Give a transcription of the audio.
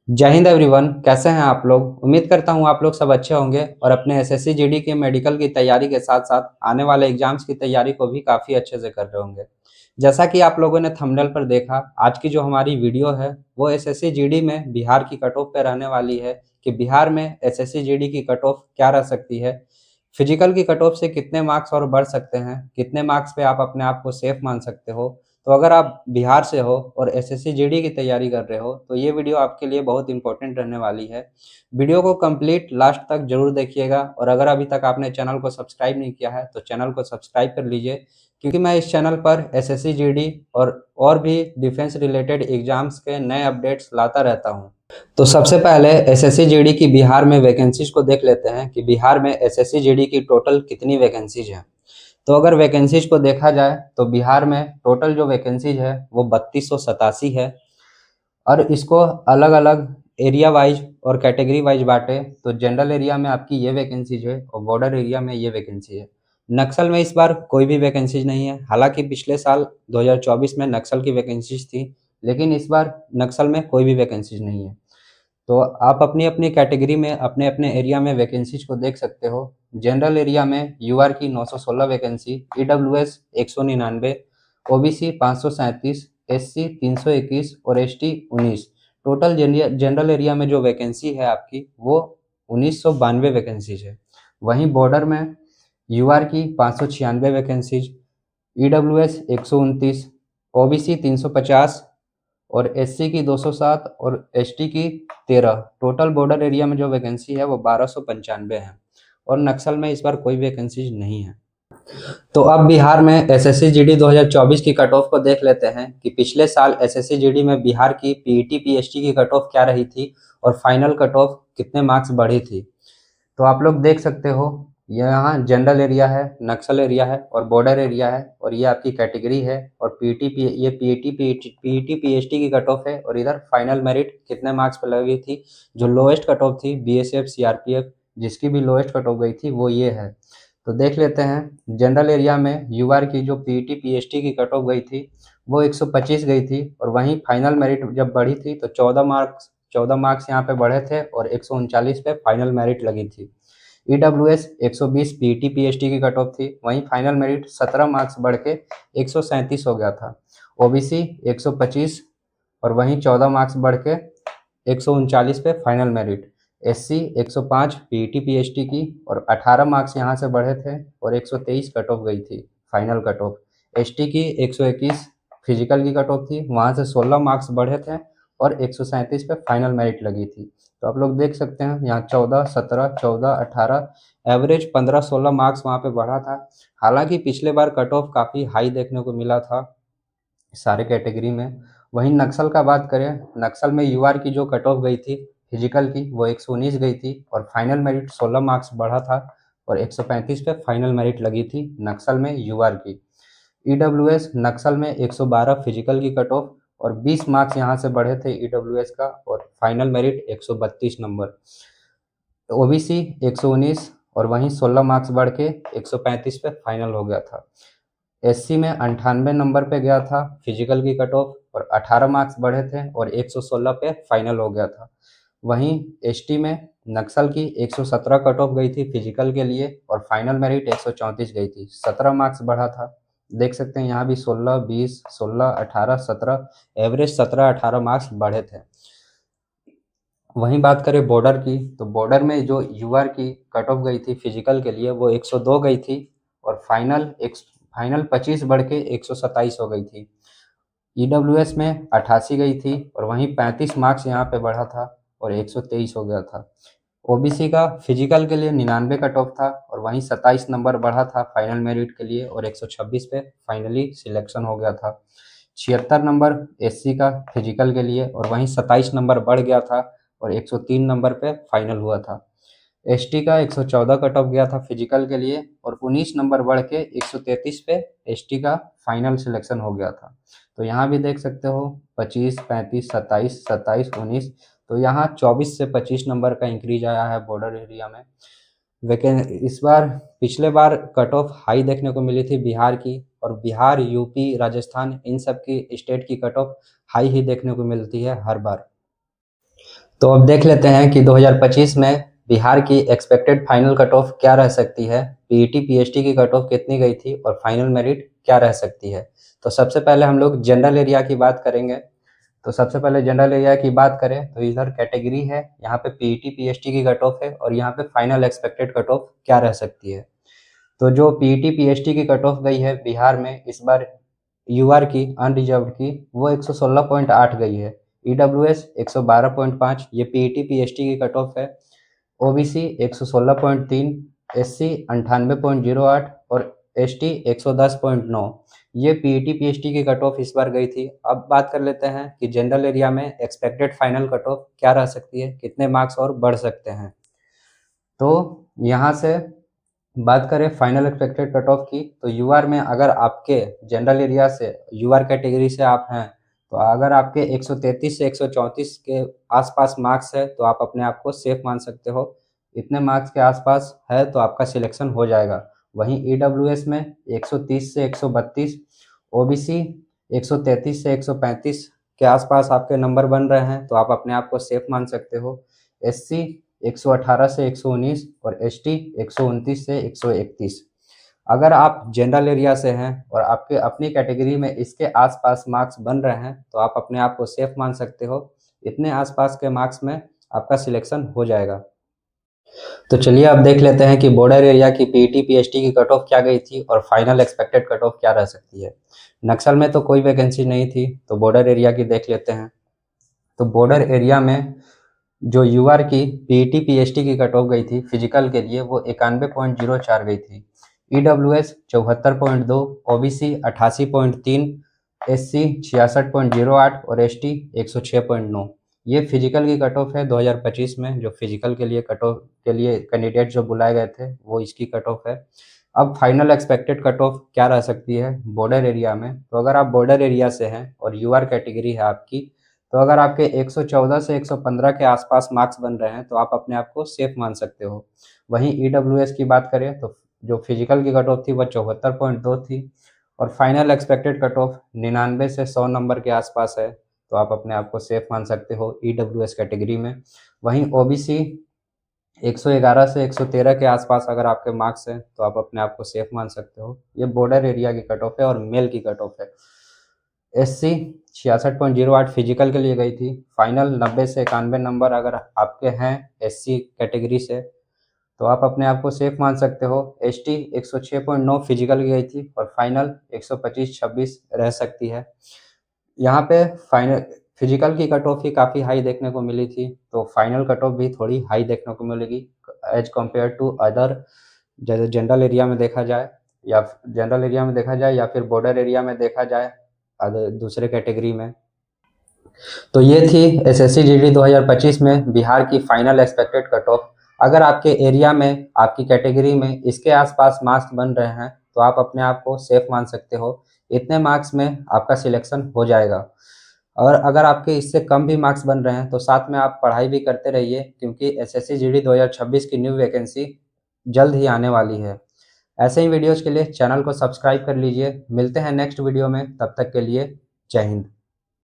जय हिंद एवरीवन। कैसे हैं आप लोग? उम्मीद करता हूं आप लोग सब अच्छे होंगे और अपने एसएससी जीडी के मेडिकल की तैयारी के साथ साथ आने वाले एग्जाम्स की तैयारी को भी काफ़ी अच्छे से कर रहे होंगे। जैसा कि आप लोगों ने थंबनेल पर देखा, आज की जो हमारी वीडियो है वो एसएससी जीडी में बिहार की कट ऑफ पे रहने वाली है कि बिहार में एसएससी जीडी की कट ऑफ क्या रह सकती है, फिजिकल की कट ऑफ से कितने मार्क्स और बढ़ सकते हैं, कितने मार्क्स पे आप अपने आप को सेफ मान सकते हो। तो अगर आप बिहार से हो और एसएससी जीडी की तैयारी कर रहे हो तो ये वीडियो आपके लिए बहुत इंपॉर्टेंट रहने वाली है। वीडियो को कंप्लीट लास्ट तक जरूर देखिएगा और अगर अभी तक आपने चैनल को सब्सक्राइब नहीं किया है तो चैनल को सब्सक्राइब कर लीजिए, क्योंकि मैं इस चैनल पर एसएससी जीडी और भी डिफेंस रिलेटेड एग्जाम्स के नए अपडेट्स लाता रहता हूँ। तो सबसे पहले एसएससी जीडी की बिहार में वैकेंसीज को देख लेते हैं कि बिहार में एसएससी जीडी की टोटल कितनी वैकेंसीज हैं। तो अगर वैकेंसीज को देखा जाए तो बिहार में टोटल जो वैकेंसीज है वो 3287 है और इसको अलग अलग एरिया वाइज और कैटेगरी वाइज बांटे तो जनरल एरिया में आपकी ये वैकेंसीज है और बॉर्डर एरिया में ये वैकेंसी है। नक्सल में इस बार कोई भी वैकेंसीज नहीं है, हालांकि पिछले साल 2024 में नक्सल की वैकेंसीज थी, लेकिन इस बार नक्सल में कोई भी वैकेंसीज नहीं है। तो आप अपनी अपनी कैटेगरी में अपने अपने एरिया में वैकेंसीज को देख सकते हो। जनरल एरिया में यूआर की 916 वैकेंसी, ईडब्ल्यूएस 199, ओबीसी 537, एससी 321 और एसटी 19। टोटल जनरल एरिया में जो वैकेंसी है आपकी वो 1992 वैकेंसीज है। वहीं बॉर्डर में यूआर की 596 वैकेंसीज, ईडब्ल्यूएस 129, ओबीसी 350 और एससी की 207 और एसटी की 13। टोटल बॉर्डर एरिया में जो वैकेंसी है वो 1295 है और नक्सल में इस बार कोई वैकेंसी नहीं है। तो अब बिहार में एसएससी जीडी 2024 की कट ऑफ को देख लेते हैं कि पिछले साल एसएससी जीडी में बिहार की पीईटी पीएचडी की कट ऑफ क्या रही थी और फाइनल कट ऑफ कितने मार्क्स बढ़ी थी। तो आप लोग देख सकते हो, यहाँ जनरल एरिया है, नक्सल एरिया है और बॉर्डर एरिया है और ये आपकी कैटेगरी है और ये पीईटी पीएचडी की कट ऑफ है और इधर फाइनल मेरिट कितने मार्क्स पर लगी थी। जो लोएस्ट कट ऑफ थी बीएसएफ सीआरपीएफ, जिसकी भी लोएस्ट कट ऑफ गई थी वो ये है। तो देख लेते हैं जनरल एरिया में यूआर की जो पीईटी पीएचडी की कट ऑफ गई थी वो 125 गई थी और वहीं फाइनल मेरिट जब बढ़ी थी तो 14 मार्क्स यहाँ पे बढ़े थे और 139 पे फाइनल मेरिट लगी थी। ईडब्ल्यूएस 120 पीईटी पीएचडी की कट ऑफ थी, वहीं फाइनल मेरिट 17 मार्क्स बढ़ के 137 हो गया था। ओबीसी 125 और वहीं 14 मार्क्स बढ़ के 139 पे final merit. SC 105 PET PhD की और 18 मार्क्स यहाँ से बढ़े थे और 123 कट ऑफ गई थी फाइनल कट ऑफ। एसटी की 121 फिजिकल की कट ऑफ थी, वहाँ से 16 मार्क्स बढ़े थे और 137 पे फाइनल मेरिट लगी थी। तो आप लोग देख सकते हैं यहाँ 14, 17, 14, 18 एवरेज 15-16 मार्क्स वहाँ पे बढ़ा था। हालांकि पिछले बार कट ऑफ काफ़ी हाई देखने को मिला था सारे कैटेगरी में। वहीं नक्सल का बात करें, नक्सल में यूआर की जो कट ऑफ गई थी फिजिकल की वो 119 गई थी और फाइनल मेरिट 16 मार्क्स बढ़ा था और 135 पे फाइनल मेरिट लगी थी नक्सल में यूआर की। ईडब्ल्यूएस नक्सल में 112 फिजिकल की कट ऑफ और 20 मार्क्स यहाँ से बढ़े थे ईडब्ल्यूएस का और फाइनल मेरिट 132 नंबर। ओबीसी 119 और वहीं 16 मार्क्स बढ़ के 135 पे फाइनल हो गया था। एससी में 98 नंबर पे गया था फिजिकल की कट ऑफ और 18 मार्क्स बढ़े थे और 116 पे फाइनल हो गया था। वहीं एसटी में नक्सल की 117 कट ऑफ गई थी फिजिकल के लिए और फाइनल मेरिट 134 गई थी, 17 मार्क्स बढ़ा था। देख सकते हैं यहाँ भी 16, 20, 16, 18, 17 एवरेज 17-18 मार्क्स बढ़े थे। वहीं बात करें बॉर्डर की तो बॉर्डर में जो यूआर की कट ऑफ गई थी फिजिकल के लिए वो 102 गई थी और फाइनल 25 बढ़ के 127 हो गई थी। ईडब्ल्यूएस में 88 गई थी और वहीं 35 मार्क्स यहाँ पे बढ़ा था और 123 हो गया था। ओबीसी का फिजिकल के लिए 99 कट ऑफ था और वहीं 27 नंबर बढ़ा था फाइनल मेरिट के लिए और 126 पे फाइनली सिलेक्शन हो गया था। 76 नंबर एससी का फिजिकल के लिए और वहीं 27 नंबर बढ़ गया था और 103 नंबर पे फाइनल हुआ था। एसटी का 114 कट ऑफ गया था फिजिकल के लिए और 19 नंबर बढ़ के 133 पे एसटी का फाइनल सिलेक्शन हो गया था। तो यहाँ भी देख सकते हो 25, 35, 27, 27, 19, तो यहाँ 24 से 25 नंबर का इंक्रीज आया है बॉर्डर एरिया में। लेकिन इस बार पिछले बार कट ऑफ हाई देखने को मिली थी बिहार की और बिहार, यूपी, राजस्थान इन सब की स्टेट की कट ऑफ हाई ही देखने को मिलती है हर बार। तो अब देख लेते हैं कि 2025 में बिहार की एक्सपेक्टेड फाइनल कट ऑफ क्या रह सकती है, पीईटी पीएचडी की कट ऑफ कितनी गई थी और फाइनल मेरिट क्या रह सकती है। तो सबसे पहले हम लोग जनरल एरिया की बात करेंगे। तो सबसे पहले जनरल एरिया की बात करें तो इधर कैटेगरी है, यहाँ पे पीईटी पीएचडी की कट ऑफ है और यहाँ पे फाइनल एक्सपेक्टेड कट ऑफ क्या रह सकती है। तो जो पीईटी पीएचडी की कट ऑफ गई है बिहार में इस बार यूआर की अनरिजर्व्ड की, वो 116.8 गई है। ईडब्ल्यूएस 112.5, ये पीईटी पीएचडी की कट ऑफ है। ओबीसी 116.3, एससी 98.08 और एसटी 110.9, ये पीईटी पीएचडी की कट ऑफ इस बार गई थी। अब बात कर लेते हैं कि जनरल एरिया में एक्सपेक्टेड फाइनल कट ऑफ क्या रह सकती है, कितने मार्क्स और बढ़ सकते हैं। तो यहाँ से बात करें फाइनल एक्सपेक्टेड कट ऑफ की, तो यूआर में अगर आपके जनरल एरिया से यूआर कैटेगरी से आप हैं, तो अगर आपके 133 से 134 के आसपास मार्क्स है तो आप अपने आप को सेफ मान सकते हो। इतने मार्क्स के आसपास है तो आपका सिलेक्शन हो जाएगा। वहीं ईडब्ल्यूएस में 130 से 132, ओबीसी 133 से 135 के आसपास आपके नंबर बन रहे हैं तो आप अपने आप को सेफ मान सकते हो। एससी 118 से 119 और एसटी 129 से 131। अगर आप जनरल एरिया से हैं और आपके अपनी कैटेगरी में इसके आसपास मार्क्स बन रहे हैं तो आप अपने आप को सेफ मान सकते हो। इतने आसपास के मार्क्स में आपका सिलेक्शन हो जाएगा। तो चलिए अब देख लेते हैं कि बॉर्डर एरिया की पीईटी पीएचडी की कट ऑफ क्या गई थी और फाइनल एक्सपेक्टेड कट ऑफ क्या रह सकती है। नक्सल में तो कोई वैकेंसी नहीं थी, तो बॉर्डर एरिया की देख लेते हैं। तो बॉर्डर एरिया में जो यूआर की पीईटी पीएचडी की कट ऑफ गई थी फिजिकल के लिए, वो 91.04 गई थी। ईडब्ल्यूएस 74.2, ओबीसी 88.3, एससी 66.08 और एसटी 106.9, ये फिजिकल की कट ऑफ है 2025 में। जो फिजिकल के लिए कट ऑफ के लिए कैंडिडेट जो बुलाए गए थे वो इसकी कट ऑफ है। अब फाइनल एक्सपेक्टेड कट ऑफ क्या रह सकती है बॉर्डर एरिया में। तो अगर आप बॉर्डर एरिया से हैं और यूआर कैटेगरी है आपकी, तो अगर आपके 114 से 115 के आसपास मार्क्स बन रहे हैं तो आप अपने आप को सेफ मान सकते हो। वहीं ईडब्ल्यूएस की बात करें तो जो फिजिकल की कट ऑफ थी वह 74.2 थी और फाइनल एक्सपेक्टेड कट ऑफ 99 से 100 नंबर के आसपास है, तो आप अपने आप को सेफ मान सकते हो ईडब्ल्यूएस कैटेगरी में। वहीं ओबीसी 111 से 113 के आसपास अगर आपके मार्क्स हैं तो आप अपने आप को सेफ मान सकते हो। ये बॉर्डर एरिया की कट ऑफ है और मेल की कट ऑफ है। एससी 66.08 फिजिकल के लिए गई थी। फाइनल 90 से 91 नंबर अगर आपके हैं एससी कैटेगरी से तो आप अपने आप को सेफ मान सकते हो। एसटी 106.9 फिजिकल की गई थी और फाइनल 125-26 रह सकती है। यहाँ पे फाइनल फिजिकल की कट ऑफ ही काफ़ी हाई देखने को मिली थी, तो फाइनल कट ऑफ भी थोड़ी हाई देखने को मिलेगी as compare to other. General area में देखा जाए या फिर बॉर्डर एरिया में देखा जाए अदर दूसरे कैटेगरी में। तो ये थी एसएससी जीडी 2025 में बिहार की फाइनल एक्सपेक्टेड कट ऑफ। अगर आपके एरिया में आपकी कैटेगरी में इसके आसपास मार्क्स बन रहे हैं तो आप अपने आप को सेफ मान सकते हो। इतने मार्क्स में आपका सिलेक्शन हो जाएगा। और अगर आपके इससे कम भी मार्क्स बन रहे हैं तो साथ में आप पढ़ाई भी करते रहिए, क्योंकि एसएससी जीडी 2026 की न्यू वैकेंसी जल्द ही आने वाली है। ऐसे ही वीडियोज़ के लिए चैनल को सब्सक्राइब कर लीजिए। मिलते हैं नेक्स्ट वीडियो में, तब तक के लिए जय हिंद।